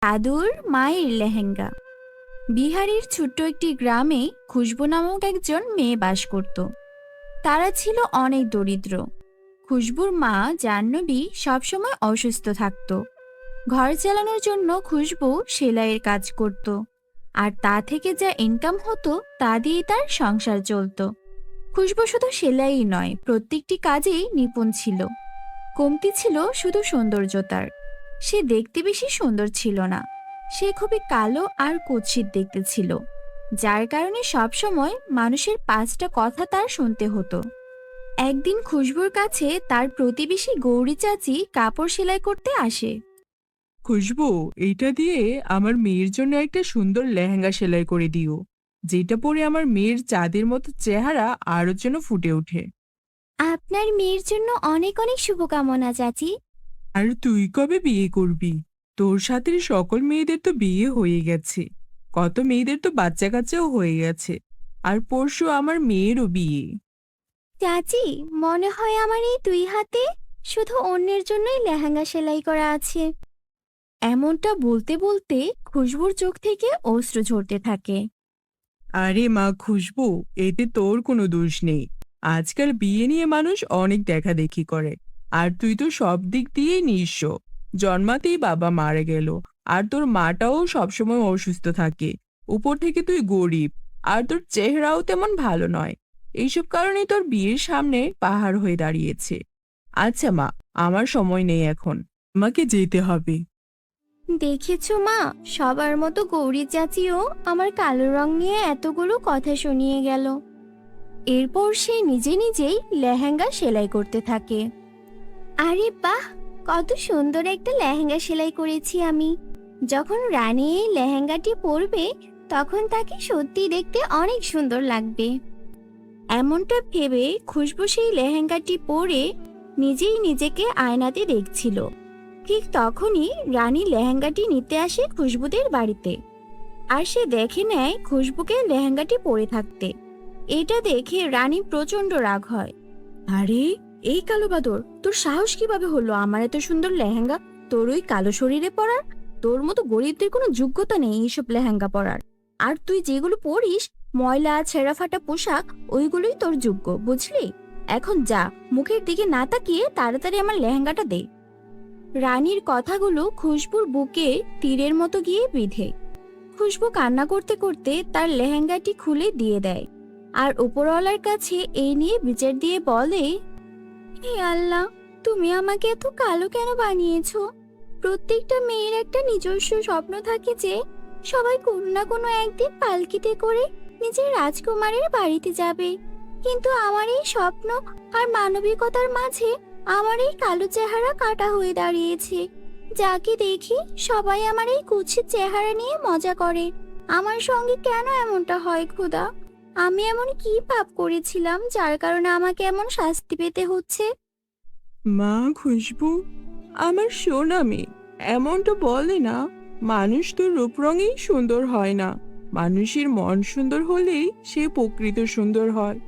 দাদুর মায়ের লেহেঙ্গা। বিহারের ছোট্ট একটি গ্রামে খুশবু নামক একজন মেয়ে বাস করত। তারা ছিল অনেক দরিদ্র। খুশবুর মা জাহ্নবী সবসময় অসুস্থ থাকত। ঘর চালানোর জন্য খুশবু সেলাইয়ের কাজ করত, আর তা থেকে যা ইনকাম হতো তা দিয়ে তার সংসার চলত। খুশবু শুধু সেলাই নয়, প্রত্যেকটি কাজেই নিপুণ ছিল। কমতি ছিল শুধু সৌন্দর্যতার। সে দেখতে বেশি সুন্দর ছিল না। সে খুবই কালো আর কুৎসিত দেখতে ছিল, যার কারণে সবসময় মানুষের পাঁচটা কথা তার শুনতে হতো। একদিন খুশবুর কাছে তার প্রতিবেশী গৌরী চাচি কাপড় সেলাই করতে আসে। খুশবু, এইটা দিয়ে আমার মেয়ের জন্য একটা সুন্দর লেহেঙ্গা সেলাই করে দিও, যেটা পরে আমার মেয়ের চাঁদের মতো চেহারা আরো যেন ফুটে ওঠে। আপনার মেয়ের জন্য অনেক অনেক শুভকামনা চাচি। আর তুই কবে বিয়ে করবি? তোর সাথে সকল মেয়েদের তো বিয়ে হয়ে গেছে, কত মেয়েদের তো বাচ্চা কাচ্চাও হয়ে গেছে, আর পরশু আমার মেয়েরও বিয়ে। চাচি, মনে হয় আমার এই দুই হাতে শুধু অন্যের জন্যই লেহেঙ্গা সেলাই করা আছে। এমনটা বলতে বলতে খুশবুর চোখ থেকে অশ্রু ঝরতে থাকে। আরে মা খুশবু, এতে তোর কোনো দোষ নেই। আজকাল বিয়ে নিয়ে মানুষ অনেক দেখাদেখি করে, আর তুই তো সব দিক দিয়েই নিঃস্ব। জন্মাতেই বাবা মারা গেল, আর তোর মাটাও সবসময় অসুস্থ থাকে। উপর থেকে তুই গরিব, আর তোর চেহারাও তেমন ভালো নয়। এইসব কারণেই তোর বিয়ের সামনে পাহাড় হয়ে দাঁড়িয়েছে। আচ্ছা মা, আমার সময় নেই এখন, আমাকে যেতে হবে। দেখেছো মা, সবার মতো গৌরী চাচিও আমার কালো রং নিয়ে এতগুলো কথা শুনিয়ে গেল। এরপর সে নিজে নিজেই লেহেঙ্গা সেলাই করতে থাকে। আরে বাহ, কত সুন্দর একটা লেহেঙ্গা সেলাই করেছি আমি। যখন রানী এই লেহেঙ্গাটি পরবে, তখন তাকে সত্যি দেখতে অনেক সুন্দর লাগবে। এমনটা ভেবে খুশবু সেই লেহেঙ্গাটি পরে নিজেই নিজেকে আয়নাতে দেখছিল। ঠিক তখনই রানী লেহেঙ্গাটি নিতে আসে খুশবুদের বাড়িতে। আর সে দেখে নেয় খুশবুকে লেহেঙ্গাটি পরে থাকতে। এটা দেখে রানী প্রচন্ড রাগ হয়। আরে, এই কালো বাদর, তোর সাহস কিভাবে হলো আমার এত সুন্দর লেহেঙ্গা তোর ওই কালো শরীরে পরার? তোর মতো গরিবদের কোনো যোগ্যতা নেই এইসব লেহেঙ্গা পরার। আর তুই যেগুলো পরিস, ময়লা ছেঁড়া ফাটা পোশাক, ওইগুলোই তোর যোগ্য, বুঝলি? এখন যা, মুখের দিকে না তাকিয়ে তাড়াতাড়ি আমার লেহেঙ্গাটা দে। রানীর কথাগুলো খুশবুর বুকে তীরের মতো গিয়ে বিঁধে। খুশবু কান্না করতে করতে তার লেহেঙ্গাটি খুলে দিয়ে দেয়, আর উপরওয়ালার কাছে এই নিয়ে বিচার দিয়ে বলে, হে আল্লাহ, তুমি আমাকে এত কালো কেন বানিয়েছো? প্রত্যেকটা মেয়ের একটা নিজস্ব স্বপ্ন থাকে যে সবাই কোনো না কোনো একদিন পালকিতে করে নিজের রাজকুমারের বাড়িতে যাবে। কিন্তু আমার এই স্বপ্ন আর মানবিকতার মাঝে আমার এই কালো চেহারা কাটা হয়ে দাঁড়িয়েছে। যাকে দেখি সবাই আমার এই কুৎসিত চেহারা নিয়ে মজা করে। আমার সঙ্গে কেন এমনটা হয় খোদা? আমি এমন কি পাপ করেছিলাম যার কারণে আমাকে এমন শাস্তি পেতে হচ্ছে? মা খুশবু, আমার সোনা মেয়ে, এমনটা বলে না। মানুষ তো রূপ রঙেই সুন্দর হয় না, মানুষের মন সুন্দর হলেই সে প্রকৃত সুন্দর হয়।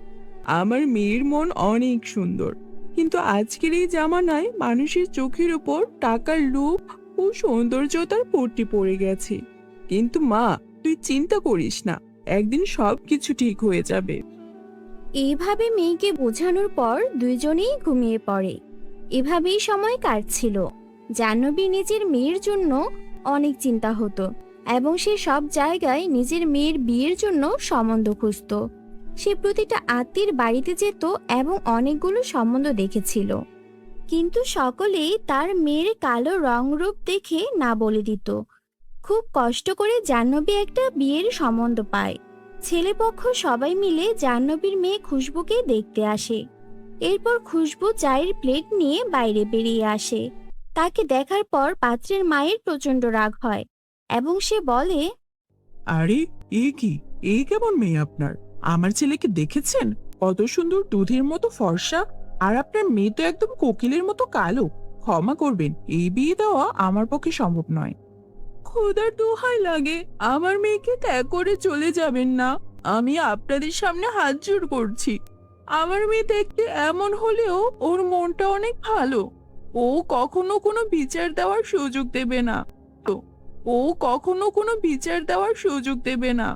আমার মেয়ের মন অনেক সুন্দর, কিন্তু আজকের এই জামানায় মানুষের চোখের উপর টাকার লোভ ও সৌন্দর্যতার পট্টি পড়ে গেছে। কিন্তু মা, তুই চিন্তা করিস না, একদিন সব কিছু ঠিক হয়ে যাবে। এইভাবে মেয়েকে বোঝানোর পর দুইজনেই ঘুমিয়ে পড়ে। এভাবেই সময় কাটছিল। জাহ্নবী নিজের মেয়ের জন্য অনেক চিন্তা হতো, এবং সে সব জায়গায় নিজের মেয়ের বিয়ের জন্য সম্বন্ধ খুঁজত। সে প্রতিটা আত্মীয়ের বাড়িতে যেত এবং অনেকগুলো সম্বন্ধ দেখেছিল, কিন্তু সকলেই তার মেয়ের কালো রং রূপ দেখে না বলে দিত। খুব কষ্ট করে জাহ্নবী একটা বিয়ের সম্বন্ধ পায়। ছেলেপক্ষ সবাই মিলে জাহ্নবীর মেয়ে খুশবুকে দেখতে আসে। এরপর খুশবু চায়ের প্লেট নিয়ে বাইরে বেরিয়ে আসে। তাকে দেখার পর পাত্রের মায়ের প্রচন্ড রাগ হয়, এবং সে বলে, আরে, এ কি, এ কেমন মেয়ে আপনার? আমার ছেলেকে দেখেছেন? কত সুন্দর দুধের মতো ফর্সা, আর আপনার মেয়ে তো একদম কোকিলের মতো কালো। ক্ষমা করবেন, এই বিয়ে দেওয়া আমার পক্ষে সম্ভব নয়। খোদার দোহাই লাগে, আমার মেয়েকে ত্যাগ করে চলে যাবেন না। আমি আপনাদের সামনে হাত জোড় করছি। আমার মেয়ে দেখতে এমন হলেও ওর মনটা অনেক ভালো। ও কখনো কোনো বিচার দেওয়ার সুযোগ দেবে না। তো ও কখনো কোনো বিচার দেওয়ার সুযোগ দেবে না।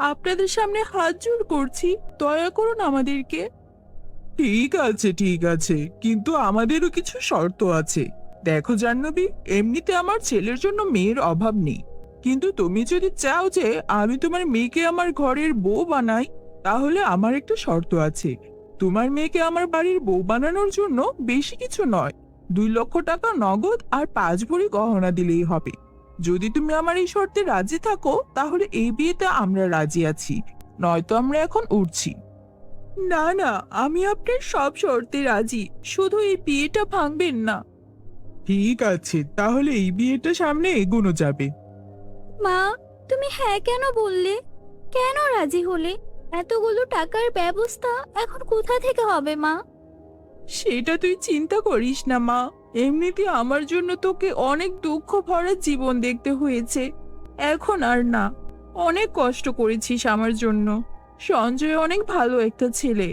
আপনাদের সামনে হাত জোড় করছি, দয়া করুন আমাদেরকে। ঠিক আছে ঠিক আছে, কিন্তু আমাদেরও কিছু শর্ত আছে। দেখো জাহ্নবী, এমনিতে আমার ছেলের জন্য মেয়ের অভাব নেই, কিন্তু তুমি যদি চাও যে আমি তোমার মেয়েকে আমার ঘরের বউ বানাই, তাহলে আমার একটা শর্ত আছে। তোমার মেয়েকে আমার বাড়ির বউ বানানোর জন্য বেশি কিছু নয়, 2 লক্ষ টাকা নগদ আর 5 ভরি গহনা দিলেই হবে। যদি তুমি আমার এই শর্তে রাজি থাকো, তাহলে এই বিয়েতে আমরা রাজি আছি, নয়তো আমরা এখন উঠছি। না না, আমি আপনার সব শর্তে রাজি, শুধু এই বিয়েটা ভাঙবেন না। ঠিক আছে, তাহলে এই বিয়েটা সামনে এগোনো যাবে। মা, তুমি হ্যাঁ কেন বললে? কেন রাজি হলে? এতগুলো টাকার ব্যবস্থা এখন কোথা থেকে হবে মা? সেটা তুই চিন্তা করিস না মা, এমনিতে আমার জন্য তোকে অনেক দুঃখ ভরা জীবন দেখতে হয়েছে, এখন আর না। অনেক কষ্ট করেছিস আমার জন্য। সঞ্জয় অনেক ভালো একটা ছেলে,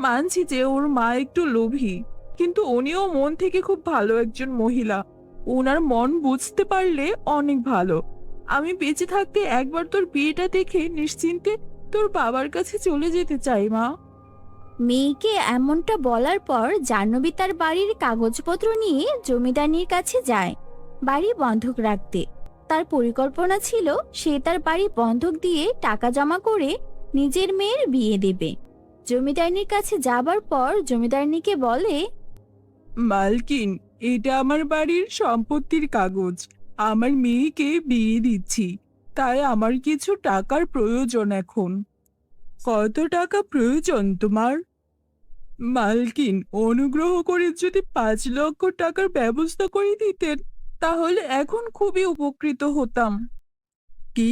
মানছি যে ওর মা একটু লোভী, কিন্তু উনিও মন থেকে খুব ভালো একজন মহিলা। ওনার মন বুঝতে পারলে অনেক ভালো। আমি বেঁচে থাকতে একবার তোর বিয়েটা দেখে নিশ্চিন্তে তোর বাবার কাছে চলে যেতে চাই মা। মেয়েকে এমনটা বলার পর জাহ্নবী তার বাড়ির কাগজপত্র নিয়ে জমিদারনির কাছে যায় বাড়ি বন্ধক রাখতে। তার পরিকল্পনা ছিল সে তার বাড়ি বন্ধক দিয়ে টাকা জমা করে নিজের মেয়ের বিয়ে দেবে। জমিদারনির কাছে যাবার পর জমিদারনিকে বলে, মালকিন, এটা আমার বাড়ির সম্পত্তির কাগজ। আমার মেয়েকে বিয়ে দিচ্ছি, তাই আমার কিছু টাকার প্রয়োজন এখন। কত টাকা প্রয়োজন তোমার? মালকিন, অনুগ্রহ করে যদি 5 লক্ষ টাকার ব্যবস্থা করে দিতেন, তাহলে এখন খুবই উপকৃত হতাম। কি,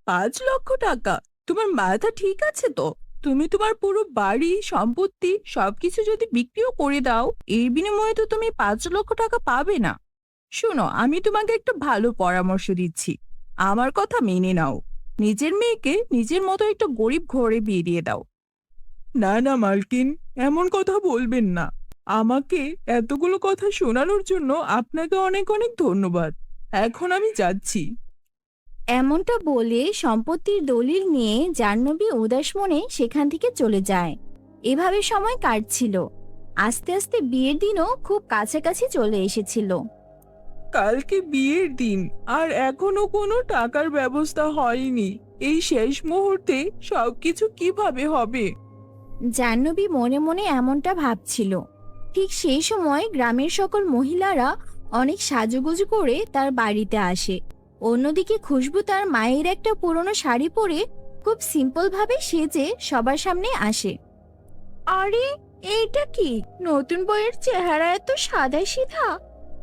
5 লক্ষ টাকা? তোমার মাথা ঠিক আছে তো? তুমি তোমার পুরো বাড়ি সম্পত্তি সবকিছু যদি বিক্রিও করে দাও, এর বিনিময়ে তো তুমি 5 লক্ষ টাকা পাবে না। শোনো, আমি তোমাকে একটা ভালো পরামর্শ দিচ্ছি, আমার কথা মেনে নাও। নিজের মেয়েকে নিজের মতো একটা গরিব ঘরে বিয়ে দিয়ে দাও। না না মালকিন, এমন কথা বলবেন না। আমাকে এতগুলো কথা শোনানোর জন্য আপনাকে অনেক অনেক ধন্যবাদ। এখন আমি যাচ্ছি। এমনটা বলে সম্পত্তির দলিল নিয়ে জাহ্নবী উদাস মনে সেখান থেকে চলে যায়। এভাবে সময় কাটছিল। আস্তে আস্তে বিয়ের দিনও খুব কাছাকাছি চলে এসেছিল। কালকে বিয়ের দিন, আর এখনো কোনো টাকার ব্যবস্থা হয়নি। এই শেষ মুহূর্তে সবকিছু কিভাবে হবে? জাহ্নবী মনে মনে এমনটা ভাবছিল। ঠিক সেই সময় গ্রামের সকল মহিলারা অনেক সাজুগুজু করে তার বাড়িতে আসে। অন্যদিকে খুশবু তার মায়ের একটা পুরনো শাড়ি পরে খুব সিম্পল ভাবে সেজে সবার সামনে আসে। আরে, এইটা কি? নতুন বউয়ের চেহারা এত সাদা সিধা,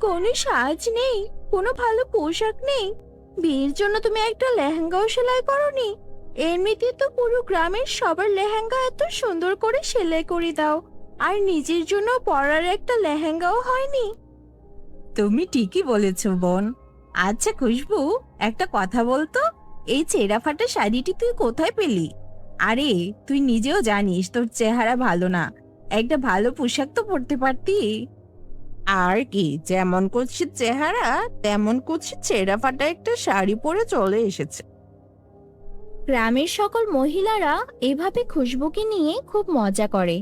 কোনো সাজ নেই, কোনো ভালো পোশাক নেই। বিয়ের জন্য তুমি একটা লেহেঙ্গাও সেলাই করনি? এমনিতে তো পুরো গ্রামের সবার লেহেঙ্গা এত সুন্দর করে সেলাই করে দাও, আর নিজের জন্য পরার একটা লেহেঙ্গাও হয়নি। তুমি ঠিকই বলেছ বোন। আচ্ছা খুশবু, একটা কথা বলতো, এই ছেঁড়া ফাটা শাড়িটি তুই কোথায় পেলি? আরে, তুই নিজেও জানিস তোর চেহারা ভালো না, একটা ভালো পোশাক তো পরতে পারতি। আর কি, যেমন করছিস চেহারা তেমন করছিস ছেঁড়া ফাটা একটা শাড়ি পরে চলে এসেছে। গ্রামের সকল মহিলারা এভাবে খুশবুকে নিয়ে খুব মজা করে।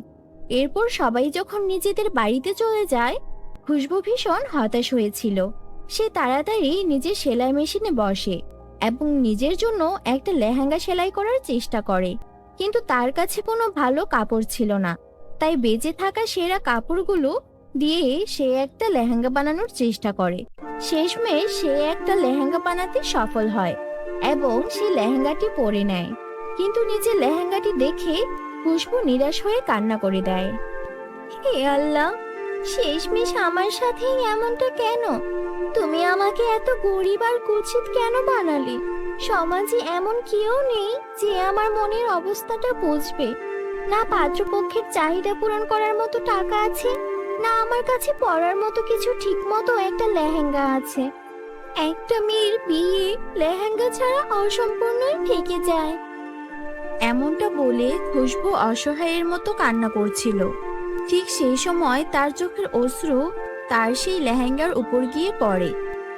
এরপর সবাই যখন নিজেদের বাড়িতে চলে যায়, খুশবু ভীষণ হতাশ হয়েছিল। সে তাড়াতাড়ি নিজের সেলাই মেশিনে বসে এবং নিজের জন্য একটা লেহেঙ্গা সেলাই করার চেষ্টা করে। কিন্তু তার কাছে কোনো ভালো কাপড় ছিল না, তাই বেঁচে থাকা সেরা কাপড়গুলো দিয়ে সে একটা লেহেঙ্গা বানানোর চেষ্টা করে। শেষমেশ সে একটা লেহেঙ্গা বানাতে সফল হয় এবং সে লেহেঙ্গাটি পরে নেয়। কিন্তু নিজের লেহেঙ্গাটি দেখে খুশবু নিরাশ হয়ে কান্না করে দেয়। হে আল্লাহ, শেষমেশ আমার সাথেই এমনটা কেন? তুমি আমাকে এত গরিব আর কুৎসিত কেন বানালে? সমাজে এমন কেউ নেই যে আমার মনের অবস্থাটা বুঝবে। না পাত্রপক্ষের চাহিদা পূরণ করার মতো টাকা আছে, না আমার কাছে পরার মতো কিছু ঠিক মতো একটা লেহেঙ্গা আছে। একটা মেয়ের বিয়ে লেহেঙ্গা ছাড়া অসম্পূর্ণই থেকে যায়। এমনটা বলে খুশবু অসহায়ের মতো কান্না করছিল। ঠিক সেই সময় তার চোখের অশ্রু তার সেই লেহেঙ্গার উপর গিয়ে পড়ে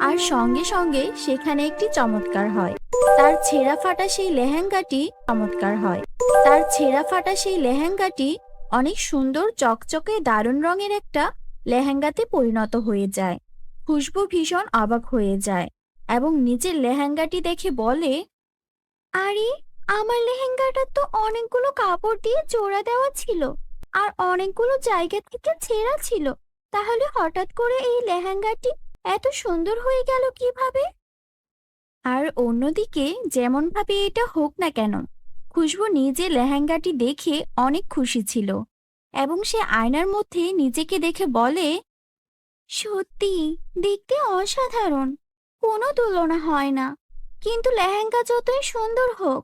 আর সঙ্গে সঙ্গে সেখানে একটি চমৎকার হয়। তার ছেঁড়া ফাটা সেই লেহেঙ্গাটি চমৎকার হয়। তার ছেঁড়া ফাটা সেই লেহেঙ্গাটি অনেক সুন্দর চকচকে দারুণ রঙের একটা লেহেঙ্গাতে পরিণত হয়ে যায়। খুশবু ভীষণ অবাক হয়ে যায় এবং নিজের লেহেঙ্গাটি দেখে বলে, আরে, আমার লেহেঙ্গাটা তো অনেকগুলো কাপড় দিয়ে জোড়া দেওয়া ছিল আর অনেকগুলো জায়গা থেকে ছেঁড়া ছিল, তাহলে হঠাৎ করে এই লেহেঙ্গাটি এত সুন্দর হয়ে গেল কিভাবে? আর অন্যদিকে যেমন ভাবে এটা হোক না কেন, খুশবু নিজে লেহেঙ্গাটি দেখে অনেক খুশি ছিল এবং সে আয়নার মধ্যে নিজেকে দেখে বলে, সত্যি দেখতে অসাধারণ, কোনো তুলনা হয় না। কিন্তু লেহেঙ্গা যতই সুন্দর হোক,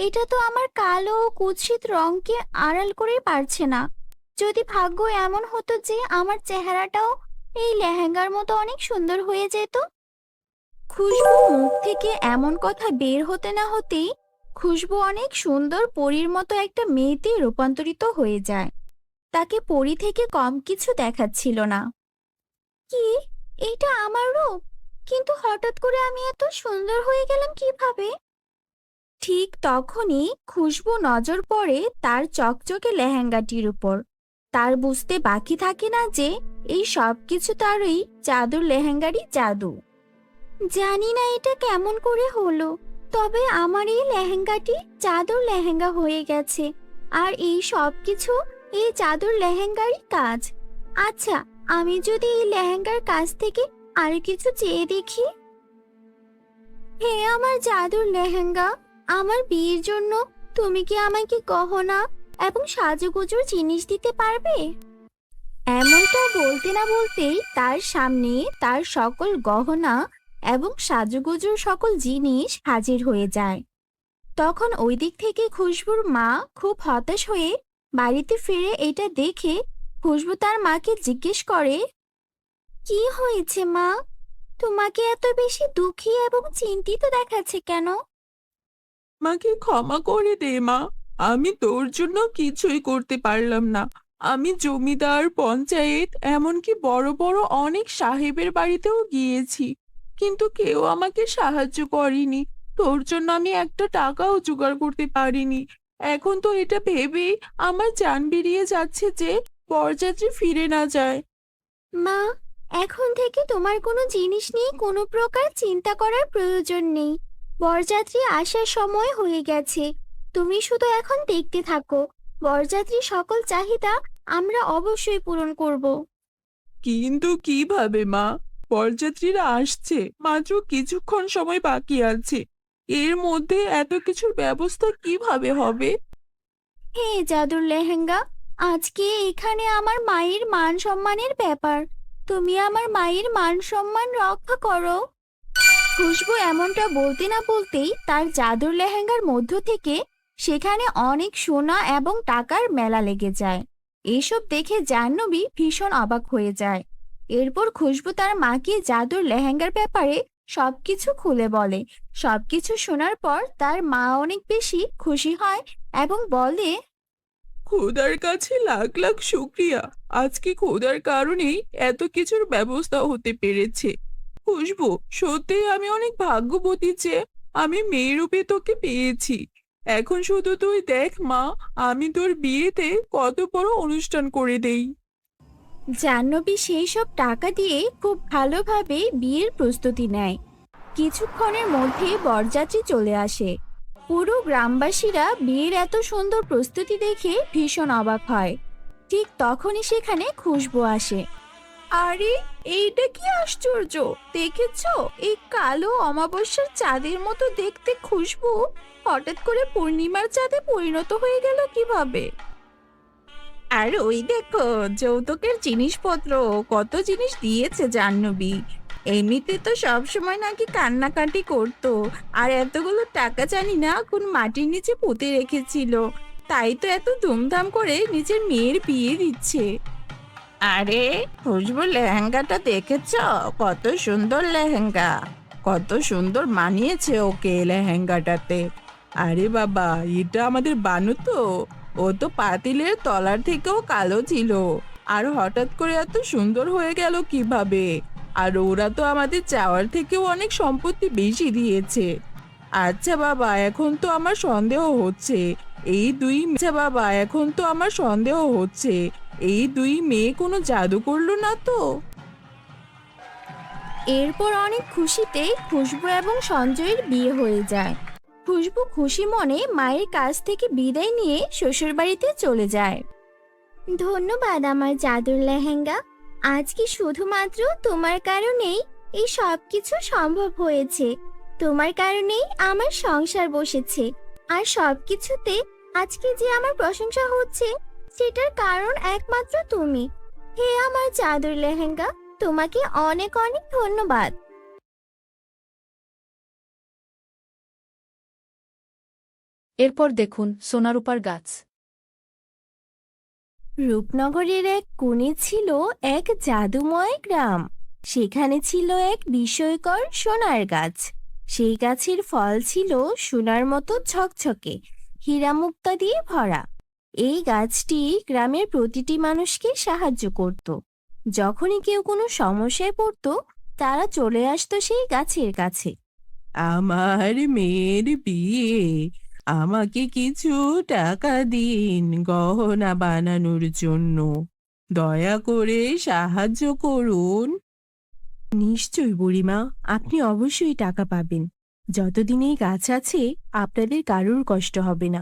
এটা তো আমার কালো ও কুৎসিত রংকে আড়াল করে পারছে না। যদি ভাগ্য এমন হতো যে আমার চেহারাটাও এই লেহেঙ্গার মতো অনেক সুন্দর হয়ে যেত। খুশবু মুখ থেকে এমন কথা বের হতে না হতেই খুশবু অনেক সুন্দর পরীর মতো একটা মেয়েতে রূপান্তরিত হয়ে যায়। তাকে পরী থেকে কম কিছু দেখাচ্ছিল না। কি, এটা আমার রূপ? কিন্তু হঠাৎ করে আমি এত সুন্দর হয়ে গেলাম কিভাবে? ঠিক তখনই খুশবু নজর পড়ে তার চকচকে লেহেঙ্গাটির উপর। তার বুঝতে বাকি থাকে না যে এই সব কিছু তারই জাদুর লেহেঙ্গারই জাদু। জানি না এটা কেমন করে হলো, তবে আমার এই লেহেঙ্গাটি জাদুর লেহেঙ্গা হয়ে গেছে আর এই সব কিছু এই জাদুর লেহেঙ্গারই কাজ। আচ্ছা, আমি যদি এই লেহেঙ্গার কাছ থেকে আর কিছু চেয়ে দেখি। হে আমার জাদুর লেহেঙ্গা, আমার বিয়ের জন্য তুমি কি আমাকে গহনা এবং সাজুগুজুর জিনিস দিতে পারবে? এমনটা বলতে না বলতেই তার সামনে তার সকল গহনা এবং সাজুগুজুর সকল জিনিস হাজির হয়ে যায়। তখন ওই দিক থেকে খুশবুর মা খুব হতাশ হয়ে বাড়িতে ফিরে এটা দেখে খুশবু তার মাকে জিজ্ঞেস করে, কি হয়েছে মা? তোমাকে এত বেশি দুঃখী এবং চিন্তিত দেখাচ্ছে কেন? মাকে ক্ষমা করে দে মা, আমি তোর জন্য কিছুই করতে পারলাম না। আমি জমিদার, পঞ্চায়েত, এমনকি বড় বড় অনেক সাহেবের বাড়িতেও গিয়েছি, কিন্তু কেউ আমাকে সাহায্য করেনি। তোর জন্য আমি একটা টাকাও জোগাড় করতে পারিনি। এখন তো এটা ভেবেই আমার জান বেরিয়ে যাচ্ছে যে বরযাত্রী ফিরে না যায়। মা, এখন থেকে তোমার কোনো জিনিস নিয়ে কোনো প্রকার চিন্তা করার প্রয়োজন নেই। বরযাত্রী আসার সময় হয়ে গেছে। তুমি শুধু এখন দেখতে থাকো। বরযাত্রীর সকল চাহিদা আমরা অবশ্যই পূরণ করব। কিন্তু কিভাবে মা? বরযাত্রীরা আসছে, মাত্র কিছুক্ষণ সময় বাকি আছে। এর মধ্যে এত কিছুর ব্যবস্থা কিভাবে হবে? হে জাদুর লেহেঙ্গা, আজকে এখানে আমার মায়ের মান সম্মানের ব্যাপার। তুমি আমার মায়ের মান সম্মান রক্ষা করো। খুশবু এমনটা বলতে না বলতেই তার জাদুর লেহেঙ্গার মধ্য থেকে সেখানে অনেক সোনা এবং টাকার মেলা লেগে যায়। এসব দেখে জাহ্নবী ভীষণ অবাক হয়ে যায়। এরপর খুশবু তার মাকে জাদুর লেহেঙ্গার ব্যাপারে সবকিছু খুলে বলে। সবকিছু শোনার পর তার মা অনেক বেশি খুশি হয় এবং বলে, খোদার কাছে লাখ লাখ শুক্রিয়া, আজকে খোদার কারণেই এত কিছুর ব্যবস্থা হতে পেরেছে। খুশবু, সত্যি আমি অনেক ভাগ্যবতী যে আমি মেয়েরূপে তোকে পেয়েছি। এখন শুধু তুই দেখ মা, আমি তোর বিয়েতে কত বড় অনুষ্ঠান করে দেই। জাহ্নবী সেই সব টাকা দিয়ে খুব ভালোভাবে বিয়ের প্রস্তুতি নেয়। কিছুক্ষণের মধ্যে বরযাত্রী চলে আসে। পুরো গ্রামবাসীরা বিয়ের এত সুন্দর প্রস্তুতি দেখে ভীষণ অবাক হয়। ঠিক তখনই সেখানে খুশবু আসে। আরে, এইটা কি আশ্চর্য! দেখেছো, এই কালো অমাবস্যার চাঁদের মতো দেখতে খুশবু হঠাৎ করে পূর্ণিমার চাঁদে পরিণত হয়ে গেল কিভাবে? আর ওই দেখো, যৌতুকের জিনিসপত্র কত জিনিস দিয়েছে জাহ্নবী। এমনিতে তো সব সময় নাকি কান্নাকাটি করতো, আর এতগুলো টাকা জানি না কোন মাটির নিচে পুঁতে রেখেছিল। তাই তো এত ধুমধাম করে নিজের মেয়ের বিয়ে দিচ্ছে। আরে খুশবু, লেহেঙ্গাটা দেখেছ? কত সুন্দর লেহেঙ্গা, কত সুন্দর মানিয়েছে ওকে লেহেঙ্গাটাতে। আরে বাবা, এটা আমাদের বানু তো। ও তো পাতিলের তলার থেকেও কালো ছিল, আর হঠাৎ করে এত সুন্দর হয়ে গেল কিভাবে? আর ওরা তো আমাদের চাওয়ার থেকেও অনেক সম্পত্তি বেশি দিয়েছে। আচ্ছা বাবা, এখন তো আমার সন্দেহ হচ্ছে এই দুই মেয়ে কোনো জাদু করলো না তো? এরপর অনেক খুশিতে খুশবু এবং সঞ্জয়ের বিয়ে হয়ে যায়। খুশবু খুশি মনে মায়ের কাছ থেকে বিদায় নিয়ে শ্বশুরবাড়িতে চলে যায়। ধন্যবাদ আমার জাদুর লেহেঙ্গা। আজকে শুধুমাত্র তোমার কারণেই এই সব কিছু সম্ভব হয়েছে। তোমার কারণেই আমার সংসার বসেছে। আর সবকিছুতে আজকে যে আমার প্রশংসা হচ্ছে, সেটার কারণ একমাত্র তুমি। হে আমার জাদুর লেহেঙ্গা, তোমাকে অনেক অনেক ধন্যবাদ। এরপর দেখুন সোনারূপার গাছ। রূপনগরের এক কোণে ছিল এক জাদুময় গ্রাম। সেখানে ছিল এক বিস্ময়কর সোনার গাছ। সেই গাছের ফল ছিল সোনার মতো ঝকঝকে, হীরা মুক্তা দিয়ে ভরা। এই গাছটি গ্রামের প্রতিটি মানুষকে সাহায্য করত। যখনই কেউ কোনো সমস্যায় পড়তো, তারা চলে আসতো সেই গাছের কাছে। আমার মেয়ের বিয়ে, আমাকে কিছু টাকা দিন গহনা বানানোর জন্য। দয়া করে সাহায্য করুন। নিশ্চয়ই বুড়িমা, আপনি অবশ্যই টাকা পাবেন। যতদিন এই গাছ আছে আপনাদের কারুর কষ্ট হবে না।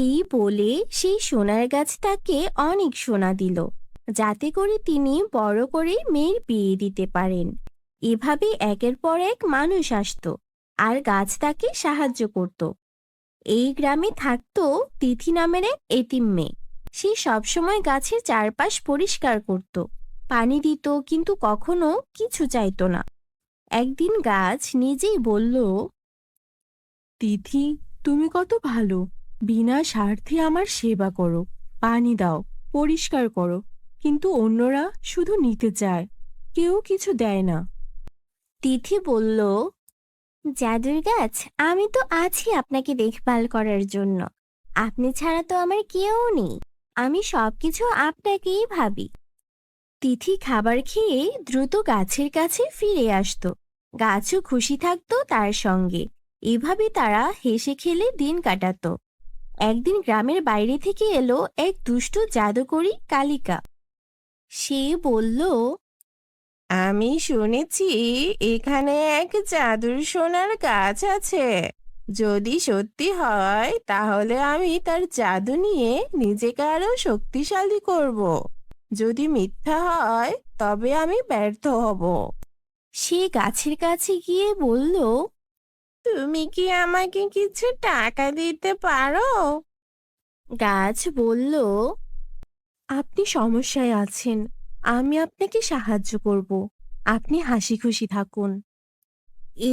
এই বলে সেই সোনার গাছ তাকে অনেক সোনা দিল, যাতে করে তিনি বড় করে মেয়ের বিয়ে দিতে পারেন। এভাবে একের পর এক মানুষ আসতো আর গাছ তাকে সাহায্য করত। এই গ্রামে থাকতো তিথি নামের এক এতিম মেয়ে। সে সবসময় গাছের চারপাশ পরিষ্কার করত, পানি দিত, কিন্তু কখনো কিছু চাইতো না। একদিন গাছ নিজেই বলল, তিথি, তুমি কত ভালো। বিনা স্বার্থে আমার সেবা করো, পানি দাও, পরিষ্কার করো। কিন্তু অন্যরা শুধু নিতে চায়, কেউ কিছু দেয় না। তিথি বলল, জাদুর গাছ, আমি তো আছি আপনাকে দেখভাল করার জন্য। আপনি ছাড়া তো আমার কেউ নেই। আমি সবকিছু আপনাকেই ভাবি। তিথি খাবার খেয়ে দ্রুত গাছের কাছে ফিরে আসতো। গাছও খুশি থাকতো তার সঙ্গে। এভাবে তারা হেসে খেলে দিন কাটাতো। একদিন গ্রামের বাইরে থেকে এলো এক দুষ্টু জাদুকরী কালিকা। সে বলল, আমি শুনেছি এখানে এক জাদুর সোনার গাছ আছে। যদি সত্যি হয় তাহলে আমি তার জাদু নিয়ে নিজেকে আরো শক্তিশালী করব। যদি মিথ্যা হয় তবে আমি ব্যর্থ হব। সে গাছের কাছে গিয়ে বলল, তুমি কি আমাকে কিছু টাকা দিতে পারো? গাছ বলল, আপনি সমস্যায় আছেন, আমি আপনাকে সাহায্য করব। আপনি হাসি খুশি থাকুন।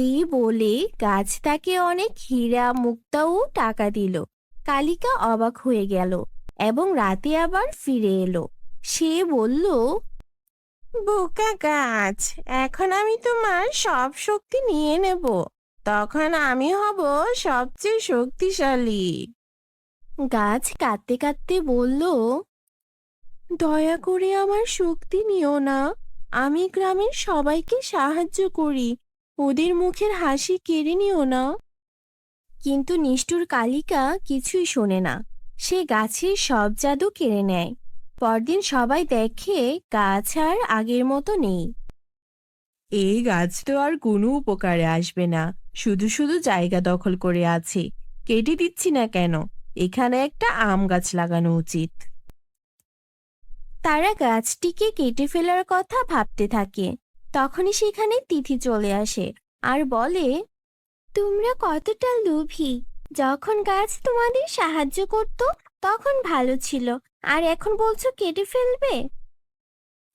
এই বলে গাছ তাকে অনেক হীরা মুক্তা ও টাকা দিল। কালিকা অবাক হয়ে গেল এবং রাতে আবার ফিরে এলো। সে বলল, বোকা গাছ, এখন আমি তোমার সব শক্তি নিয়ে নেব। তখন আমি হব সবচেয়ে শক্তিশালী। গাছ কাঁদতে কাঁদতে বলল, দয়া করে আমার শক্তি নিও না। আমি গ্রামের সবাইকে সাহায্য করি, ওদের মুখের হাসি কেড়ে নিও না। কিন্তু নিষ্ঠুর কালিকা কিছুই শোনে না। সে গাছের সব জাদু কেড়ে নেয়। পরদিন সবাই দেখে গাছ আর আগের মতো নেই। এই গাছ তো আর কোনো উপকারে আসবে না, শুধু শুধু জায়গা দখল করে আছে। কেটে দিচ্ছি না কেন? এখানে একটা আম গাছ লাগানো উচিত। তারা গাছটিকে কেটে ফেলার কথা ভাবতে থাকে। তখনই সেখানে তিথি চলে আসে আর বলে, তোমরা কতটা লোভী। যখন গাছ তোমাদের সাহায্য করত তখন ভালো ছিল, আর এখন বলছো কেটে ফেলবে।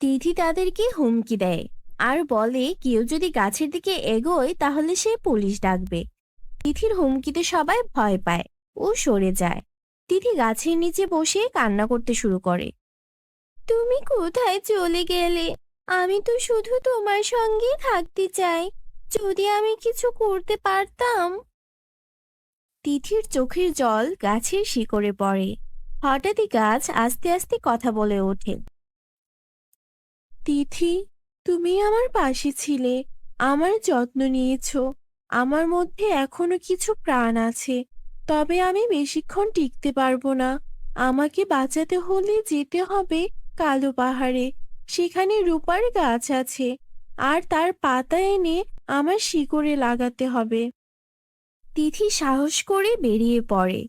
তিথি তাদেরকে হুমকি দেয় আর বলে কেউ যদি গাছের দিকে এগোয় তাহলে সে পুলিশ ডাকবে। তিথির হুমকিতে সবাই ভয় পায় ও সরে যায়। তিথি গাছের নিচে বসে কান্না করতে শুরু করে। তুমি কোথায় চলে গেলে? আমি তো শুধু তোমার সঙ্গে থাকতে চাই। যদি আমি কিছু করতে পারতাম। তিথির চোখের জল গাছের শিকড়ে পড়ে। হঠাৎই গাছ আস্তে আস্তে কথা বলে ওঠে। তিথি, তুমি আমার পাশে ছিলে, আমার যত্ন নিয়েছো। আমার মধ্যে এখনো কিছু প্রাণ আছে, তবে আমি বেশিক্ষণ টিকতে পারবো না। আমাকে বাঁচাতে হলে যেতে হবে কালো পাহাড়ে। সেখানে রূপার গাছ আছে, আর তার পাতা এনে আমার শিকড়ে লাগাতে হবে। তিথি সাহস করে বেরিয়ে পড়ে।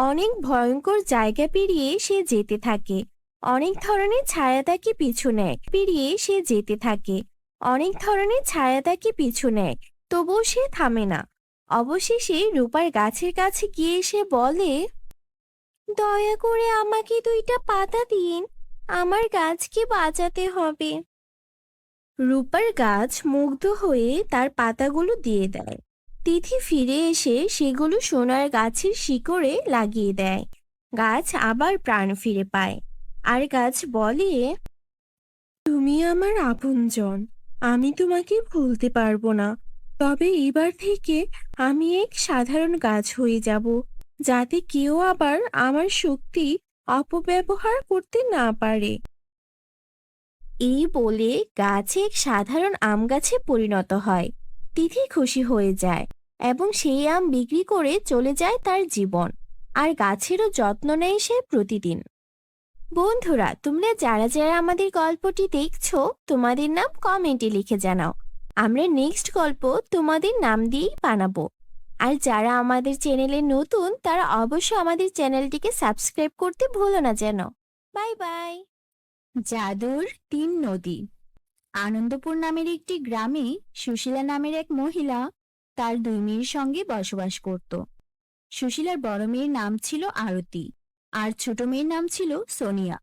অনেক ভয়ঙ্কর জায়গা পেরিয়ে সে যেতে থাকে। অনেক ধরনের ছায়া তাকে পিছু নেয়। অনেক ধরনের ছায়া তাকে পিছু নেয়, তবুও সে থামে না। অবশেষে রূপার গাছের কাছে গিয়ে সে বলে, দয়া করে আমাকে 2টা পাতা দিন, আমার গাছকে বাঁচাতে হবে। রূপার গাছ মুগ্ধ হয়ে তার পাতাগুলো দিয়ে দেয়। তিথি ফিরে এসে সেগুলো সোনার গাছের শিকড়ে লাগিয়ে দেয়। গাছ আবার প্রাণ ফিরে পায়, আর গাছ বলে, তুমি আমার আপনজন, আমি তোমাকে ভুলতে পারবো না। তবে এবার থেকে আমি এক সাধারণ গাছ হয়ে যাব, যাতে কেউ আবার আমার শক্তি অপব্যবহার করতে না পারে। এই বলে গাছ এক সাধারণ আম গাছে পরিণত হয়। তিথি খুশি হয়ে যায় এবং সেই আম বিক্রি করে চলে যায় তার জীবন। আর গাছেরও যত্ন নেয় সে প্রতিদিন। বন্ধুরা, তোমরা যারা যারা আমাদের গল্পটি দেখছো, তোমাদের নাম কমেন্টে লিখে জানাও। আমরা নেক্সট গল্প তোমাদের নাম দিয়েই বানাবো। আর যারা আমাদের চ্যানেলে নতুন, তারা অবশ্যই আমাদের চ্যানেলটিকে সাবস্ক্রাইব করতে ভুলো না যেন। Bye bye. জাদুর 3 নদী। আনন্দপুর নামের একটি গ্রামে সুশীলা নামের এক মহিলা তার 2 মেয়ের সঙ্গে বসবাস করত। সুশীলার বড় মেয়ের নাম ছিল আরতি, আর ছোট মেয়ের নাম ছিল সোনিয়া।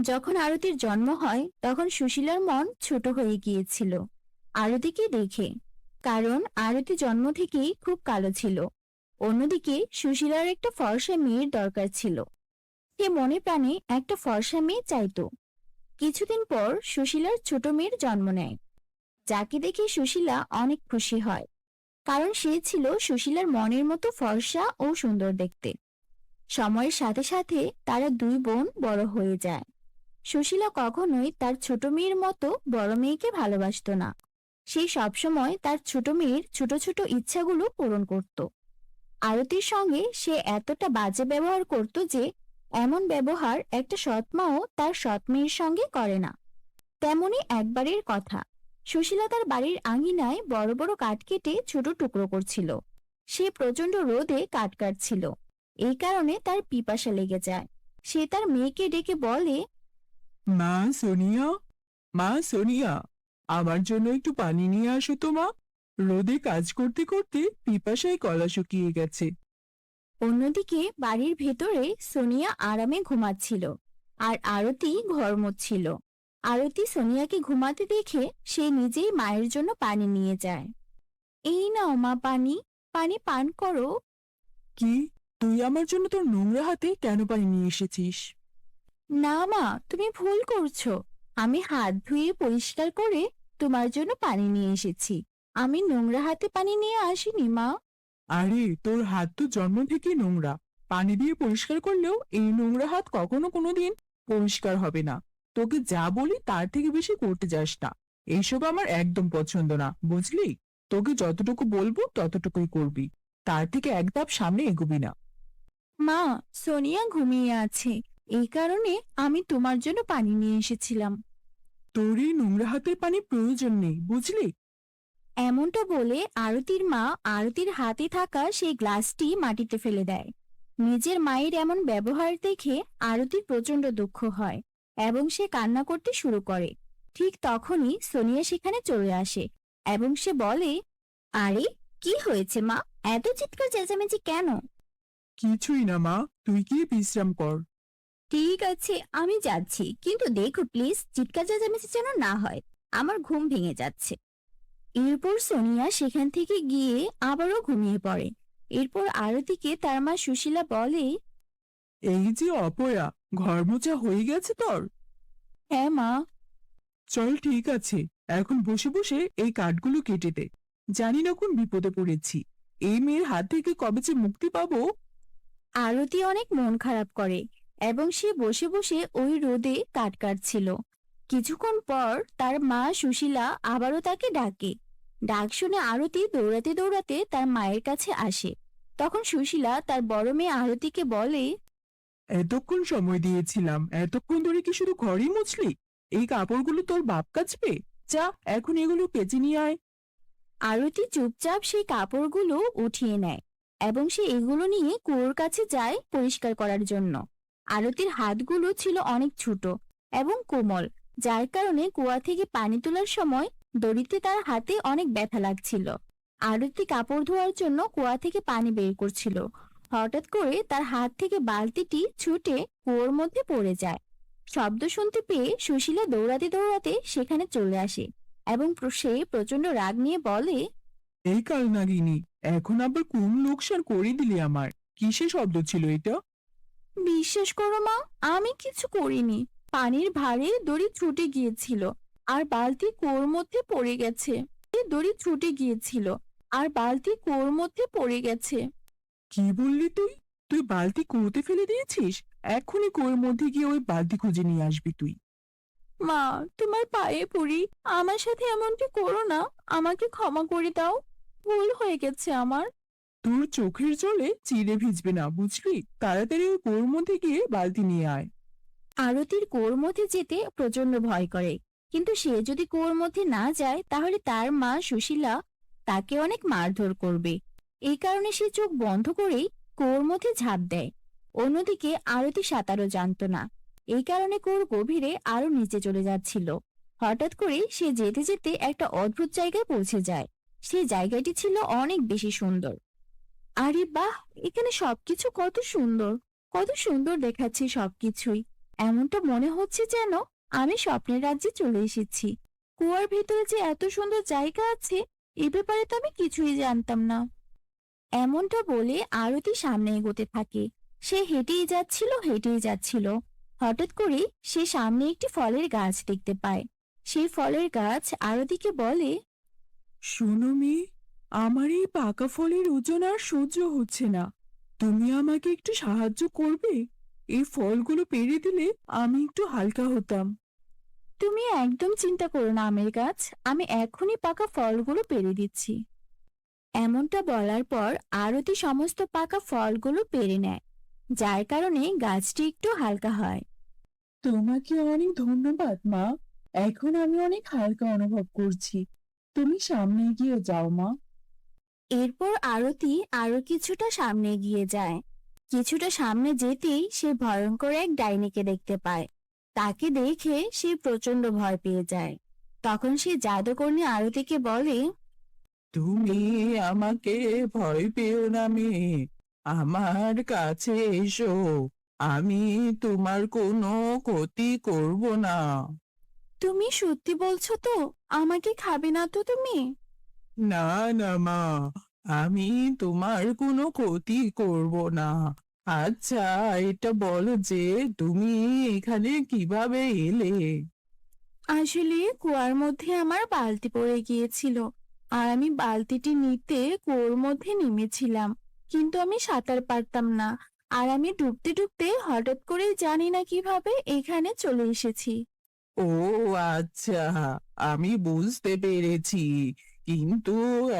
যখন আরতির জন্ম হয়, তখন সুশীলার মন ছোট হয়ে গিয়েছিল আরতিকে দেখে, কারণ আরতি জন্ম থেকেই খুব কালো ছিল। অন্যদিকে সুশীলার একটা ফর্সা মেয়ের দরকার ছিল। সে মনে প্রাণে একটা ফর্সা মেয়ে চাইতো। কিছুদিন পর সুশীলার ছোট মেয়ের জন্ম নেয়, যাকে দেখে সুশীলা অনেক খুশি হয়, কারণ সে ছিল সুশীলার মনের মতো ফর্সা ও সুন্দর দেখতে। সময়ের সাথে সাথে তারা 2 বোন বড় হয়ে যায়। সুশীলা কখনোই তার ছোট মেয়ের মতো বড় মেয়েকে ভালোবাসতো না। সে সবসময় তার ছোট মেয়ের ছোট ছোট ইচ্ছাগুলো পূরণ করত। আরতির সঙ্গে সে এতটা বাজে ব্যবহার করত যে এমন ব্যবহার একটা সৎ মাও তার সৎ মেয়ের সঙ্গে করে না। তেমনি একবারের কথা, সুশীলা তার বাড়ির আঙিনায় বড় বড় কাঠ কেটে ছোট টুকরো করছিল। সে প্রচন্ড রোদে কাঠ কাটছিল, এই কারণে তার পিপাসা লেগে যায়। সে তার মেয়েকে ডেকে বলে, মা সোনিয়া, মা সোনিয়া, আমার জন্য একটু পানি নিয়ে আসো তো মা। রোদে কাজ করতে করতে পিপাসায় গলা শুকিয়ে গেছে। অন্যদিকে বাড়ির ভেতরে সোনিয়া আরামে ঘুমাচ্ছিল, আর আরতি ঘর মুছছিল। আরতি সোনিয়াকে ঘুমাতে দেখে সে নিজেই মায়ের জন্য পানি নিয়ে যায়। এই নাও মা পানি, পানি পান করো। কি, তুই আমার জন্য তোর নোংরা হাতে কেন পানি নিয়ে এসেছিস? না মা, তুমি ভুল করছো। আমি হাত ধুয়ে পরিষ্কার করে তোমার জন্য পানি নিয়ে এসেছি। আমি নোংরা হাতে পানি নিয়ে আসিনি মা। আরে, তোর হাত তো জন্ম থেকেই নোংরা। পানি দিয়ে পরিষ্কার করলেও এই নোংরা হাত কখনো কোনোদিন পরিষ্কার হবে না। তোকে যা বলি তার থেকে বেশি করতে যাস না। এইসব আমার একদম পছন্দ না, বুঝলি? তোকে যতটুকু বলবো ততটুকুই করবি, তার থেকে এক ধাপ সামনে এগোবি না। মা, সোনিয়া ঘুমিয়ে আছে, এই কারণে আমি তোমার জন্য পানি নিয়ে এসেছিলাম। তোর এই নোংরা হাতের পানি প্রয়োজন নেই, বুঝলি? এমনটা বলে আরতির মা আরতির হাতে থাকা সেই গ্লাসটি মাটিতে ফেলে দেয়। নিজের মায়ের এমন ব্যবহার দেখে আরতির প্রচন্ড দুঃখ হয় এবং সে কান্না করতে শুরু করে। ঠিক তখনই সোনিয়া সেখানে চলে আসে এবং সে বলে, আরে, কি হয়েছে মা? এত চিৎকার চেঁচামেচি কেন? কিছুই না মা, তুই গিয়ে বিশ্রাম কর। ঠিক আছে, আমি যাচ্ছি, কিন্তু দেখো প্লিজ, চিৎকার চেঁচামেচি যেন না হয়, আমার ঘুম ভেঙে যাচ্ছে। এরপর সোনিয়া সেখান থেকে গিয়ে আবারও ঘুমিয়ে পড়ে। এরপর আরতিকে তার মা সুশীলা বলে, এই যে অপয়া, ঘর মোছা হয়ে গেছে তোর? হ্যাঁ মা। চল, ঠিক আছে, এখন বসে বসে এই কাঠগুলো কেটে দে। জানি না কোন বিপদে পড়েছি। এই মেয়ের হাত থেকে কবে যে মুক্তি পাবো। আরতি অনেক মন খারাপ করে এবং সে বসে বসে ওই রোদে কাঠ কাটছিল। কিছুক্ষণ পর তার মা সুশীলা আবারও তাকে ডাকে। ডাক শুনে আরতি দৌড়াতে দৌড়াতে তার মায়ের কাছে আসে। তখন সুশীলা তার বড় মেয়ে আরতিকে বলে, এতক্ষণ সময় দিয়েছিলাম, এতক্ষণ ধরে কি শুধু ঘরই মুছলি? এই কাপড়গুলো তোর বাপ কাচবে। যা, এখন এগুলো কেচে নিয়ে আয়। আরতি চুপচাপ সেই কাপড়গুলো উঠিয়ে নেয় এবং সে এগুলো নিয়ে কুয়োর কাছে যায় পরিষ্কার করার জন্য। আরতির হাতগুলো ছিল অনেক ছোট এবং কোমল, যার কারণে কুয়া থেকে পানি তোলার সময় দড়িতে তার হাতে অনেক ব্যথা লাগছিল। আরতি কাপড় ধোয়ার জন্য কুয়া থেকে পানি বের করছিল। হঠাৎ করে তার হাত থেকে বালতিটি ছুটে কুয়োর মধ্যে পড়ে যায়। শব্দ শুনতে পেয়ে সুশীলা দৌড়াতে দৌড়াতে সেখানে চলে আসে এবং সে প্রচন্ড রাগ নিয়ে বলে, এই কাল নাগিনী, এখন আবার কোন লোকসান করে দিলি আমার? কিসের শব্দ ছিল এটা? বিশ্বাস করো মা, আমি কিছু করিনি। পানির ভারে দড়ি ছুটে গিয়েছিল আর বালতি কুয়োর মধ্যে পড়ে গেছে। দড়ি ছুটে গিয়েছিল আর বালতি কুয়োর মধ্যে পড়ে গেছে। কি বললি তুই? তুই বালতি কুয়োতে ফেলে দিয়েছিস? এখনই কুয়োর মধ্যে গিয়ে ওই বালতি খুঁজে নিয়ে আসবি তুই। মা, তোমার পায়ে পড়ি, আমার সাথে এমনটি করো না। আমাকে ক্ষমা করে দাও, ভুল হয়ে গেছে আমার। তোর চোখের জলে চিড়ে ভিজবে না, বুঝলি? তাড়াতাড়ি ওই কুয়োর মধ্যে গিয়ে বালতি নিয়ে আয়। আরতির কুয়োর মধ্যে যেতে প্রচন্ড ভয় করে, কিন্তু সে যদি কুয়োর মধ্যে না যায় তাহলে তার মা সুশীলা তাকে অনেক মারধর করবে। এই কারণে সে চোখ বন্ধ করেই কুয়োর মধ্যে ঝাঁপ দেয়। অন্যদিকে আরতি সাঁতারও জানতো না, এই কারণে কুয়োর গভীরে আরো নিচে চলে যাচ্ছিল। হঠাৎ করে সে যেতে যেতে একটা অদ্ভুত জায়গায় পৌঁছে যায়। সেই জায়গাটি ছিল অনেক বেশি সুন্দর। আরে বাহ, এখানে সবকিছু কত সুন্দর, কত সুন্দর দেখাচ্ছে সবকিছুই। এমনটা মনে হচ্ছে যেন আমি স্বপ্নের রাজ্যে চলে এসেছি। কুয়ার ভেতরে যে এত সুন্দর জায়গা আছে, এ ব্যাপারে তো আমি কিছুই জানতাম না। এমনটা বলে আরতি সামনে এগোতে থাকে। সে হেঁটেই যাচ্ছিল হেঁটেই যাচ্ছিল। হঠাৎ করে সে সামনে একটি ফলের গাছ দেখতে পায়। সেই ফলের গাছ আরতিকে বলে, শোনো মেয়ে, আমার এই পাকা ফলের ওজন আর সহ্য হচ্ছে না। তুমি আমাকে একটু সাহায্য করবে? এই ফলগুলো পেড়ে দিলে আমি একটু হালকা হতাম। তুমি একদম চিন্তা করো না আমের গাছ, আমি এখনই পাকা ফলগুলো পেড়ে দিচ্ছি। এমনটা বলার পর আরতি সমস্ত পাকা ফলগুলো পেড়ে নেয়, যার কারণে গাছটি একটু হালকা হয়। তোমাকে অনেক ধন্যবাদ মা, এখন আমি অনেক হালকা অনুভব করছি। তুমি সামনে এগিয়ে যাও মা। এরপর আরতি আরো কিছুটা সামনে এগিয়ে যায়। কিছুটা সামনে যেতেই সে ভয়ঙ্কর এক ডাইনিকে দেখতে পায়। তাকে দেখে সে প্রচন্ড ভয় পেয়ে যায়। তখন সে জাদুকর্ণী আরতিকে বলে, তুমি আমাকে ভয় পেও না মেয়ে, আমার কাছে এসো। আমি তোমার কোনো ক্ষতি করব না। তুমি সত্যি বলছো তো? আমাকে খাবে না তো তুমি? না না মা, আমি তোমার কোনো ক্ষতি করব না। আচ্ছা, এটা বলো যে তুমি এখানে কিভাবে এলে? আসলে কুয়ার মধ্যে আমার বালতি পড়ে গিয়েছিল আর আমি বালতিটি নিতে কুয়োর মধ্যে নেমেছিলাম, কিন্তু আমি সাঁতার পারতাম না। আর আমি ডুবতে ডুবতে হঠাৎ করে জানি না কিভাবে এখানে চলে এসেছি। ও আচ্ছা, আমি বুঝতে পেরেছি। কিন্তু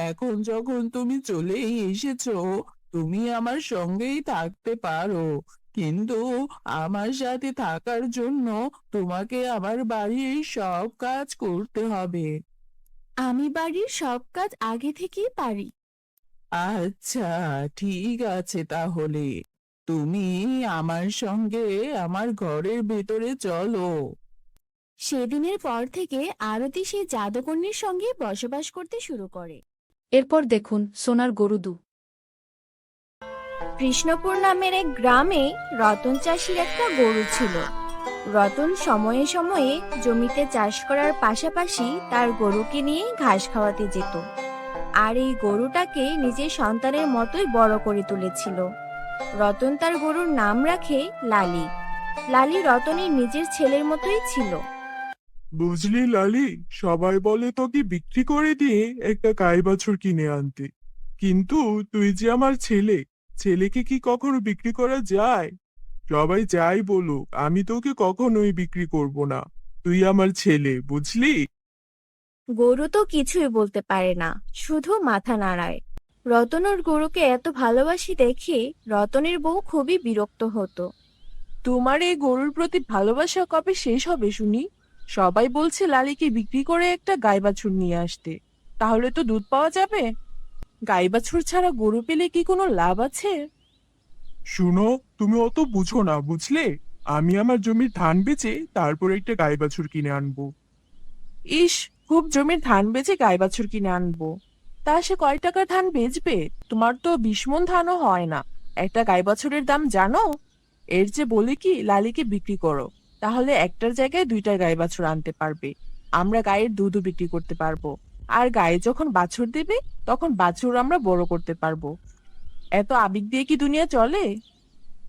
এখন যখন তুমি চলেই এসেছো, তুমি আমার সঙ্গেই থাকতে পারো। কিন্তু আমার সাথে থাকার জন্য তোমাকে আমার বাড়ির সব কাজ করতে হবে। আমি বাড়ির সব কাজ আগে থেকেই পারি। আচ্ছা, ঠিক আছে তাহলে। তুমি আমার সঙ্গে আমার ঘরের ভেতরে চলো। সেদিনের পর থেকে আরতি সেই জাদুকর্ণীর সঙ্গে বসবাস করতে শুরু করে। এরপর দেখুন সোনার গরু দু। কৃষ্ণপুর নামের এক গ্রামে রতন চাষির একটা গরু ছিল। রতন সময়ে সময়ে জমিতে চাষ করার পাশাপাশি তার গরুকে নিয়ে ঘাস খাওয়াতে যেত, আর এই গরুটাকে নিজের সন্তানের মতোই বড় করে তুলেছিল। রতন তার গরুর নাম রাখে লালি। লালি রতনের নিজের ছেলের মতোই ছিল। বুঝলি লালি, সবাই বলে তোকে বিক্রি করে দিয়ে একটা গাই বাছুর কিনে আনতে, কিন্তু তুই যে আমার ছেলে, ছেলেকে কি কখনো বিক্রি করা যায়? সবাই যাই বলুক, আমি তোকে কখনোই বিক্রি করব না। তুই আমার ছেলে, বুঝলি? গরু তো কিছুই বলতে পারে না, শুধু মাথা নাড়ায়। রতন ওর গরুকে এত ভালোবাসি দেখে রতনের বউ খুবই বিরক্ত হতো। তোমার এই গরুর প্রতি ভালোবাসা কবে শেষ হবে শুনি? সবাই বলছে লালিকে বিক্রি করে একটা গাই বাছুর নিয়ে আসতে, তাহলে তো দুধ পাওয়া যাবে। গাই বাছুর ছাড়া গরু পেলে কি কোনো লাভ আছে? শুনো, তুমি অত বুঝো না, বুঝলে? আমি আমার জমির ধান বেচে তারপর একটা গাই বাছুর কিনে আনবো। ইস, খুব জমির ধান বেচে গাই বাছুর কিনে আনবো? তা সে কয় টাকার ধান বেচবে? তোমার তো 20 মণ ধানও হয় না। একটা গাই বাছুরের দাম জানো? এর যে বলে কি লালিকে বিক্রি করো, তাহলে একটার জায়গায় দুইটা গাই বাছুর আনতে পারবে। আমরা গায়ের দুধও বিক্রি করতে পারবো। আর গায়ে যখন বাছুর দেবে তখন বাছুর আমরা বড় করতে পারবো। এত আবেগ দিয়ে কি দুনিয়া চলে?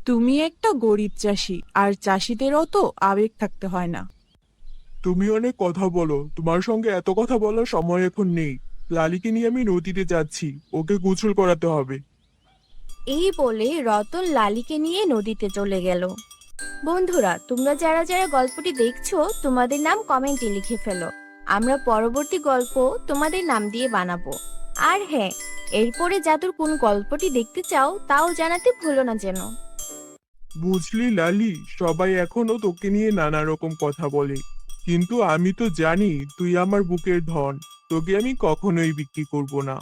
তুমি একটা গরিব চাষি, আর চাষিদেরও তো আবেগ থাকতে হয় না। তুমি অনেক কথা বলো, তোমার সঙ্গে এত কথা বলার সময় এখন নেই। লালিকে নিয়ে আমি নদীতে যাচ্ছি, ওকে গোসল করাতে হবে। এই বলে রতন লালিকে নিয়ে নদীতে চলে গেল। বন্ধুরা, তোমরা যারা যারা গল্পটি দেখছো তোমাদের নাম কমেন্টে লিখে ফেলো। আমরা পরবর্তী গল্প তোমাদের নাম দিয়ে বানাবো। আর হ্যাঁ, এরপরে জাদুর কোন গল্পটি দেখতে চাও তাও জানাতে ভুলো না যেন। বুঝলি লালি, সবাই এখনো তোকে নিয়ে নানা রকম কথা বলে, কিন্তু আমি তো জানি তুই আমার বুকের ধন। তোকে আমি কখনোই বিক্রি করব না।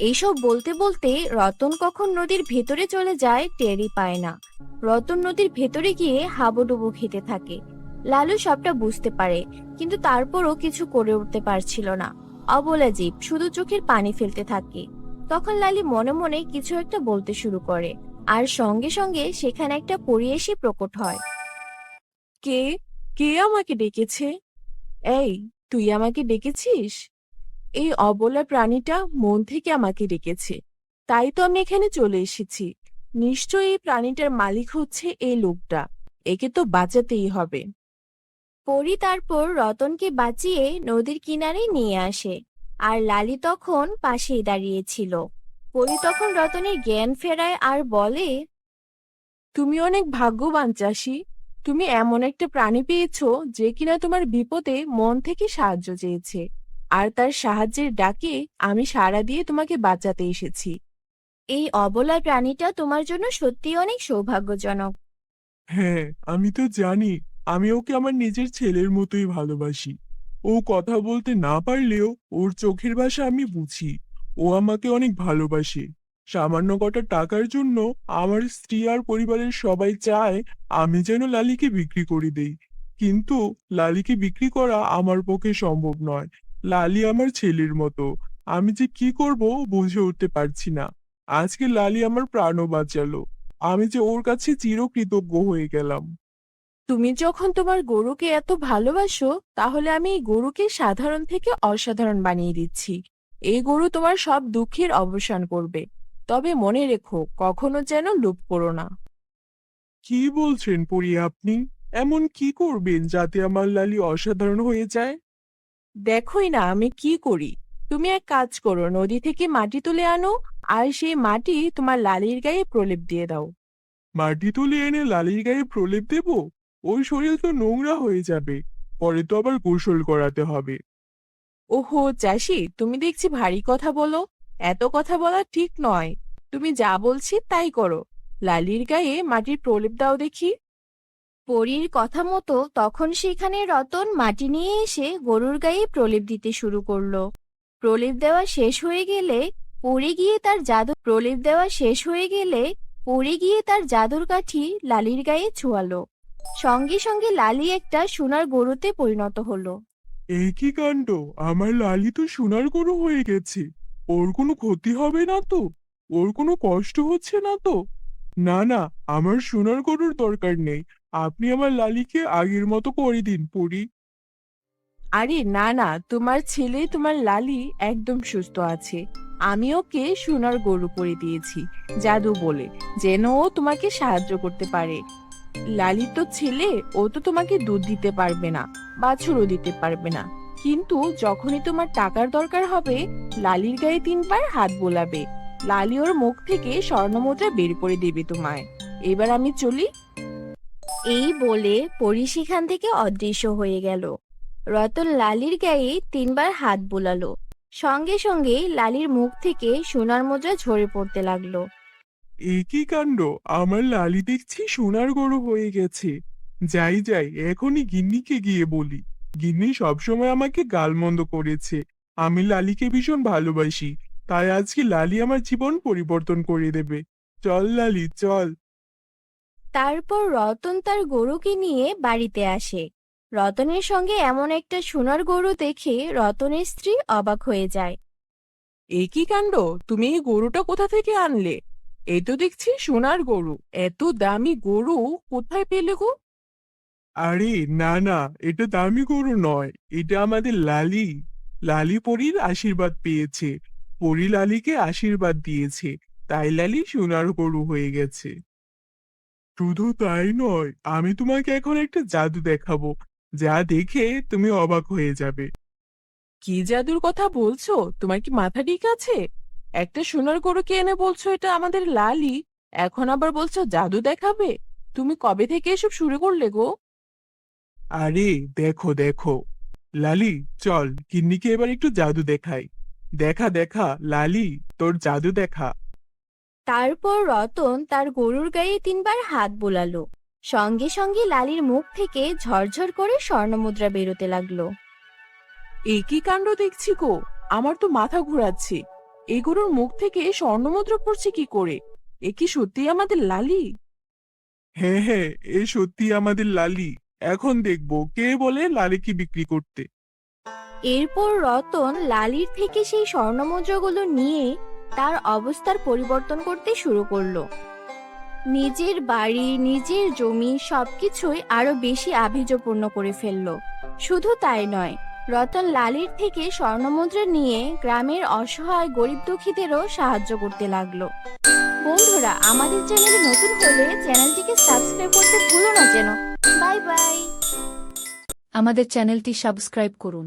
এইসব বলতে বলতে রতন কখন নদীর ভেতরে চলে যায় টেরই পায় না। রতন নদীর ভেতরে গিয়ে হাবুডুবু খেতে থাকে। লালু সবটা বুঝতে পারে, কিন্তু তারপরও কিছু করে উঠতে পারছিল না। অবলা জীব শুধু চোখের পানি ফেলতে থাকে। তখন লালি মনে মনে কিছু একটা বলতে শুরু করে, আর সঙ্গে সঙ্গে সেখানে একটা পরী এসে প্রকট হয়। কে কে আমাকে ডেকেছে? এই, তুই আমাকে ডেকেছিস? এই অবলা প্রাণীটা মন থেকে আমাকে ডেকেছে, তাই তো আমি এখানে চলে এসেছি। নিশ্চয়ই এই প্রাণীটার মালিক হচ্ছে এই লোকটা। একে তো বাঁচাতেই হবে। পরী তারপর রতনকে বাঁচিয়ে নদীর কিনারে নিয়ে আসে, আর লালি তখন পাশেই দাঁড়িয়েছিল। পরী তখন রতনের জ্ঞান ফেরায় আর বলে, তুমি অনেক ভাগ্যবান চাষি। তুমি এমন একটা প্রাণী পেয়েছো যে কিনা তোমার বিপদে মন থেকে সাহায্য চেয়েছে, আর তার সাহায্যের ডাকে আমি সাড়া দিয়ে তোমাকে বাঁচাতে এসেছি। এই অবলা প্রাণীটা তোমার জন্য সত্যিই অনেক সৌভাগ্যজনক। হ্যাঁ, আমি তো জানি। আমি ওকে আমার নিজের ছেলের মতোই ভালোবাসি। ও কথা বলতে না পারলেও ওর চোখের ভাষা আমি বুঝি। ও আমাকে অনেক ভালোবাসে। সামান্য কটা টাকার জন্য আমার স্ত্রী আর পরিবারের সবাই চায় আমি যেন লালিকে বিক্রি করে দেই। কিন্তু লালিকে বিক্রি করা আমার পক্ষে সম্ভব নয়। লালি আমার ছেলের মতো। আমি যে কি করব বুঝে উঠতে পারছি না। আজকে লালি আমার প্রাণও বাঁচালো। আমি যে ওর কাছে চিরকৃতজ্ঞ হয়ে গেলাম। তুমি যখন তোমার গরুকে এত ভালোবাসো, তাহলে আমি এই গরুকে সাধারণ থেকে অসাধারণ বানিয়ে দিচ্ছি। এই গরু তোমার সব দুঃখের অবসান করবে। তবে মনে রেখো, কখনো যেন লোভ করো না। কি বলছেন পরি আপনি? এমন কি করবেন যাতে আমার লালি অসাধারণ হয়ে যায়? দেখোই না আমি কি করি। তুমি এক কাজ করো, নদী থেকে মাটি তুলে আনো, আর সেই মাটি তোমার লালির গায়ে প্রলেপ দিয়ে দাও। মাটি তুলে এনে লালির গায়ে প্রলেপ দেব? ওই শরীর তো নোংরা হয়ে যাবে। পরে তো আবার গোসল করাতে হবে। ওহো চাষি, তুমি দেখছি ভারী কথা বলো। এত কথা বলা ঠিক নয়। তুমি যা বলছি তাই করো। লালির গায়ে মাটির প্রলেপ দাও দেখি। পরীর কথা মতো তখন সেখানে রতন মাটি নিয়ে এসে গরুর গায়ে প্রলেপ দিতে শুরু করলো। প্রলেপ দেওয়া শেষ হয়ে গেলে পড়ে গিয়ে তার জাদুর কাঠি লালির গায়ে ছোঁয়ালো। সঙ্গে সঙ্গে লালি একটা সোনার গরুতে পরিণত হলো। এই কি কাণ্ড! আমার লালি তো সোনার গরু হয়ে গেছে। ওর কোনো ক্ষতি হবে না তো? ওর কোনো কষ্ট হচ্ছে না তো? না না, আমার সোনার গরুর দরকার নেই। আপনি আমার লালিকে আগের মতো করে দিন পরি। আরে না না, তোমার ছেলে তোমার লালি একদম সুস্থ আছে। আমি ওকে সোনার গরু করে দিয়েছি জাদু বলে, যেন ও তোমাকে সাহায্য করতে পারে। লালি তো ছেলে, ও তো তোমাকে দুধ দিতে পারবে না, বাছুরও দিতে পারবে না। কিন্তু যখনই তোমার টাকার দরকার হবে, লালির গায়ে 3 বার হাত বোলাবে। লালি ওর মুখ থেকে স্বর্ণমুদ্রা বের করে দেবে তোমায়। এবার আমি চলি। এই বলে পরী সেখান থেকে অদৃশ্য হয়ে গেল। রতন লালির গায়ে 3বার হাত বুলালো। সঙ্গে সঙ্গে লালির মুখ থেকে সোনার মুদ্রা ঝরে পড়তে লাগলো। এ কি কাণ্ড! আমার লালি দেখছি সোনার গরু হয়ে গেছে। যাই যাই, এখনই গিন্নিকে গিয়ে বলি। গিন্নি সবসময় আমাকে গালমন্দ করেছে। আমি লালিকে ভীষণ ভালোবাসি, তাই আজকে লালি আমার জীবন পরিবর্তন করে দেবে। চল লালি, চল। তারপর রতন তার গরুকে নিয়ে বাড়িতে আসে। রতনের সঙ্গে এমন একটা সোনার গরু দেখে রতনের স্ত্রী অবাক হয়ে যায়। এ কি কাণ্ড! তুমি এই গরুটা কোথা থেকে আনলে? এই তো দেখছি সোনার গরু। এত দামি গরু কোথায় পেলে গো? আরে না না, এটা দামি গরু নয়, এটা আমাদের লালি। লালি পরীর আশীর্বাদ পেয়েছে। পরী লালিকে আশীর্বাদ দিয়েছে, তাই লালি সোনার গরু হয়ে গেছে। শুধু তাই নয়, আমি তোমাকে এখন একটা জাদু দেখাবো, যা দেখে তুমি অবাক হয়ে যাবে। কি জাদুর কথা বলছো? তোমার কি মাথা ঠিক আছে? একটা সোনার গরুকে এনে বলছো এটা আমাদের লালি, এখন আবার বলছো জাদু দেখাবে? তুমি কবে থেকে এসব শুরু করলে গো? আরে দেখো দেখো, লালি চল গিন্নিকে এবার একটু জাদু দেখাই। দেখা দেখা লালি, তোর জাদু দেখা। তারপর রতন তার গরুর গায়ে 3বার হাত বোলালো। সঙ্গে সঙ্গে লালির মুখ থেকে ঝরঝর করে স্বর্ণমুদ্রা বেরোতে লাগলো। এ কি কাণ্ড দেখছি গো! আমার তো মাথা ঘুরাচ্ছে। এই গরুর মুখ থেকে স্বর্ণমুদ্রা পড়ছে কি করে? এ কি সত্যি আমাদের লালি? হ্যাঁ হ্যাঁ, এ সত্যি আমাদের লালি। এখন দেখবো কে বলে লালিকে বিক্রি করতে। এরপর রতন লালির থেকে সেই স্বর্ণমুদ্রাগুলো নিয়ে তার অবস্থার পরিবর্তন করতে শুরু করলো। নিজের বাড়ি, নিজের জমি সবকিছুই আরো বেশি আভিজাত্যপূর্ণ করে ফেললো। শুধু তাই নয়, রতন লালির থেকে স্বর্ণমুদ্রা নিয়ে গ্রামের অসহায় গরিব দুঃখীদেরও সাহায্য করতে লাগলো। বন্ধুরা, আমাদের চ্যানেলে নতুন হলে চ্যানেলটিকে সাবস্ক্রাইব করতে ভুলো না যেন। Bye bye. আমাদের চ্যানেলটি সাবস্ক্রাইব করুন।